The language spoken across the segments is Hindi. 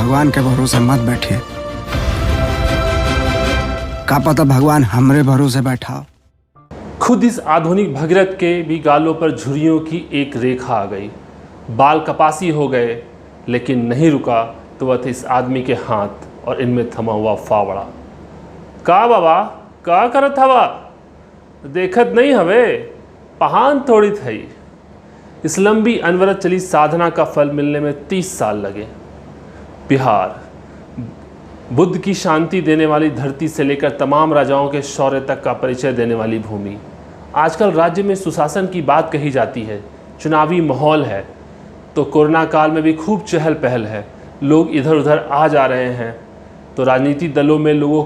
भगवान के भरोसे मत बैठिए, का पता भगवान हमरे भरोसे बैठा। खुद इस आधुनिक भगीरथ के भी गालों पर झुर्रियों की एक रेखा आ गई। बाल कपासी हो गए, लेकिन नहीं रुका तो वह थे इस आदमी के हाथ और इनमें थमा हुआ फावड़ा। का बाबा का करत हवा, देखत नहीं हवे, पहान थोड़ी थई। इस लंबी अनवरत चली साधना का फल मिलने में 30 साल लगे। बिहार, बुद्ध की शांति देने वाली धरती से लेकर तमाम राजाओं के शौर्य तक का परिचय देने वाली भूमि। आजकल राज्य में सुशासन की बात कही जाती है, चुनावी माहौल है, तो कोरोना काल में भी खूब चहल पहल है। लोग इधर उधर आ जा रहे हैं, तो राजनीतिक दलों में लोगों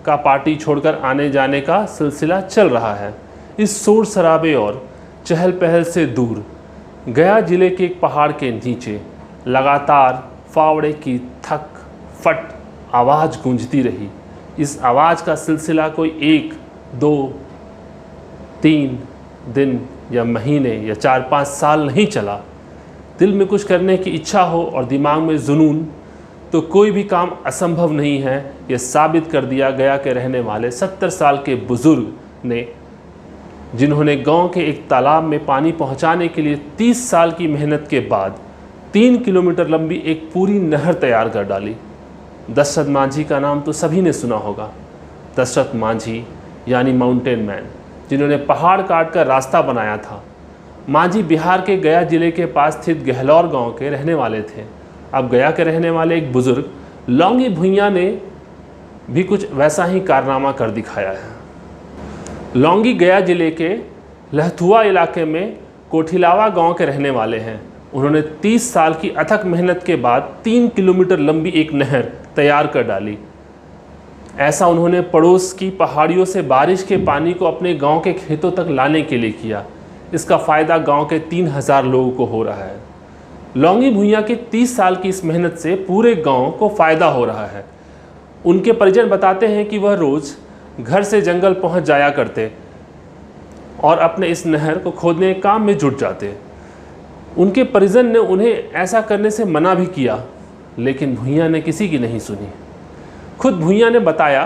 का पार्टी छोड़कर आने जाने का सिलसिला चल रहा है। इस शोर शराबे और चहल पहल से दूर गया जिले के एक पहाड़ के नीचे लगातार फावड़े की थक फट आवाज़ गूंजती रही। इस आवाज़ का सिलसिला कोई 1, 2, 3 दिन या महीने या 4-5 साल नहीं चला। दिल में कुछ करने की इच्छा हो और दिमाग में जुनून, तो कोई भी काम असंभव नहीं है। यह साबित कर दिया गया के रहने वाले 70 साल के बुज़ुर्ग ने, जिन्होंने गांव के एक तालाब में पानी पहुंचाने के लिए 30 साल की मेहनत के बाद 3 किलोमीटर लंबी एक पूरी नहर तैयार कर डाली। दशरथ मांझी का नाम तो सभी ने सुना होगा। दशरथ मांझी यानी माउंटेन मैन, जिन्होंने पहाड़ काट कर रास्ता बनाया था। मांझी बिहार के गया जिले के पास स्थित गहलौर गांव के रहने वाले थे। अब गया के रहने वाले एक बुज़ुर्ग लौंगी भुइयाँ ने भी कुछ वैसा ही कारनामा कर दिखाया है। लौंगी गया जिले के लहथुआ इलाके में कोठिलावा गांव के रहने वाले हैं। उन्होंने 30 साल की अथक मेहनत के बाद 3 किलोमीटर लंबी एक नहर तैयार कर डाली। ऐसा उन्होंने पड़ोस की पहाड़ियों से बारिश के पानी को अपने गांव के खेतों तक लाने के लिए किया। इसका फ़ायदा गांव के 3000 लोगों को हो रहा है। लौंगी भुइयाँ की 30 साल की इस मेहनत से पूरे गांव को फ़ायदा हो रहा है। उनके परिजन बताते हैं कि वह रोज़ घर से जंगल पहुंच जाया करते और अपने इस नहर को खोदने के काम में जुट जाते। उनके परिजन ने उन्हें ऐसा करने से मना भी किया, लेकिन भुइयाँ ने किसी की नहीं सुनी। खुद भुइयाँ ने बताया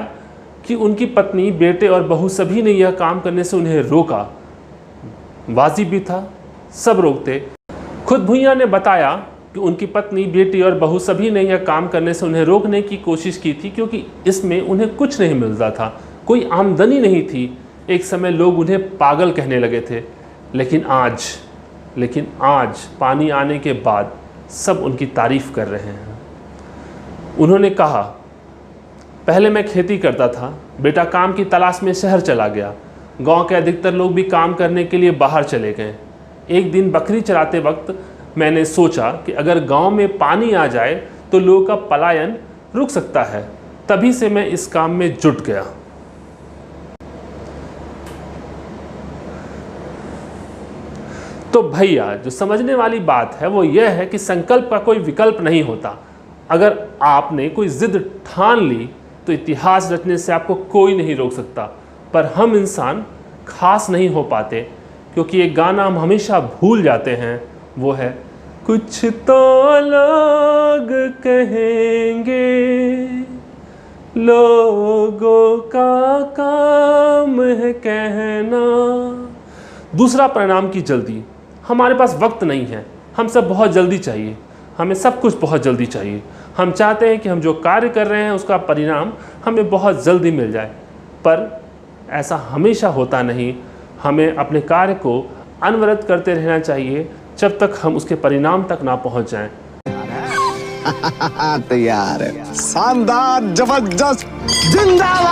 कि उनकी पत्नी, बेटे और बहू सभी ने यह काम करने से उन्हें रोका। वाजिब भी था, सब रोकते। खुद भुइयाँ ने बताया कि उनकी पत्नी, बेटी और बहू सभी ने यह काम करने से उन्हें रोकने की कोशिश की थी, क्योंकि इसमें उन्हें कुछ नहीं मिलता था, कोई आमदनी नहीं थी। एक समय लोग उन्हें पागल कहने लगे थे, लेकिन आज पानी आने के बाद सब उनकी तारीफ़ कर रहे हैं। उन्होंने कहा, पहले मैं खेती करता था, बेटा काम की तलाश में शहर चला गया। गांव के अधिकतर लोग भी काम करने के लिए बाहर चले गए। एक दिन बकरी चराते वक्त मैंने सोचा कि अगर गांव में पानी आ जाए तो लोगों का पलायन रुक सकता है। तभी से मैं इस काम में जुट गया। तो भैया, जो समझने वाली बात है वो यह है कि संकल्प का कोई विकल्प नहीं होता। अगर आपने कोई जिद ठान ली तो इतिहास रचने से आपको कोई नहीं रोक सकता। पर हम इंसान खास नहीं हो पाते, क्योंकि एक गाना हम हमेशा भूल जाते हैं, वो है, कुछ तो लोग कहेंगे, लोगों का काम है कहना। दूसरा, परिणाम की जल्दी। हमारे पास वक्त नहीं है, हम सब बहुत जल्दी चाहिए, हमें सब कुछ बहुत जल्दी चाहिए। हम चाहते हैं कि हम जो कार्य कर रहे हैं उसका परिणाम हमें बहुत जल्दी मिल जाए, पर ऐसा हमेशा होता नहीं। हमें अपने कार्य को अनवरत करते रहना चाहिए जब तक हम उसके परिणाम तक ना पहुंच जाएं। तैयार है, शानदार, जबरदस्त, जिंदाबाद।